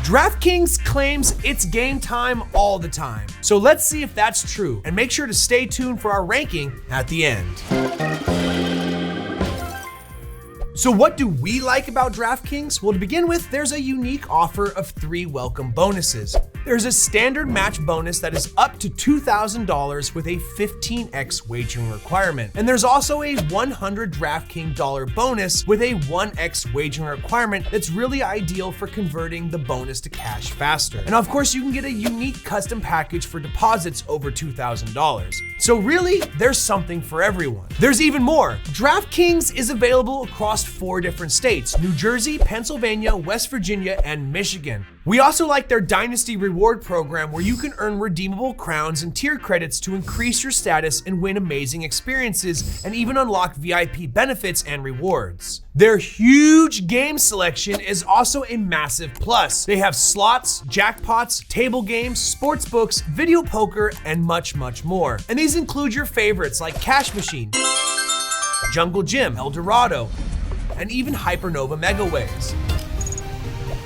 DraftKings claims it's game time all the time. So let's see if that's true, and make sure to stay tuned for our ranking at the end. So what do we like about DraftKings? Well, to begin with, there's a unique offer of 3 welcome bonuses. There's a standard match bonus that is up to $2,000 with a 15x wagering requirement. And there's also a $100 DraftKings dollar bonus with a 1x wagering requirement that's really ideal for converting the bonus to cash faster. And of course, you can get a unique custom package for deposits over $2,000. So really, there's something for everyone. There's even more. DraftKings is available across 4 different states: New Jersey, Pennsylvania, West Virginia, and Michigan. We also like their Dynasty Reward program, where you can earn redeemable crowns and tier credits to increase your status and win amazing experiences, and even unlock VIP benefits and rewards. Their huge game selection is also a massive plus. They have slots, jackpots, table games, sports books, video poker, and much, much more. And these include your favorites like Cash Machine, Jungle Gym, El Dorado, and even Hypernova Megaways.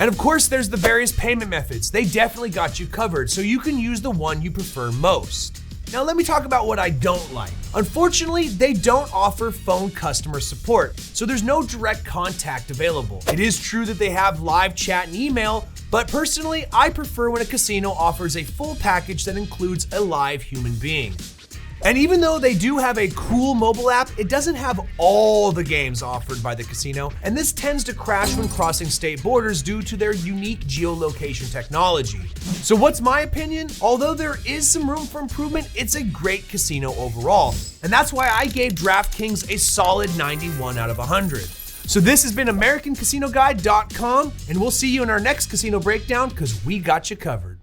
And of course, there's the various payment methods. They definitely got you covered, so you can use the one you prefer most. Now let me talk about what I don't like. Unfortunately, they don't offer phone customer support, so there's no direct contact available. It is true that they have live chat and email, but personally, I prefer when a casino offers a full package that includes a live human being. And even though they do have a cool mobile app, it doesn't have all the games offered by the casino, and this tends to crash when crossing state borders due to their unique geolocation technology. So what's my opinion? Although there is some room for improvement, it's a great casino overall, and that's why I gave DraftKings a solid 91 out of 100. So this has been AmericanCasinoGuide.com, and we'll see you in our next casino breakdown, because we got you covered.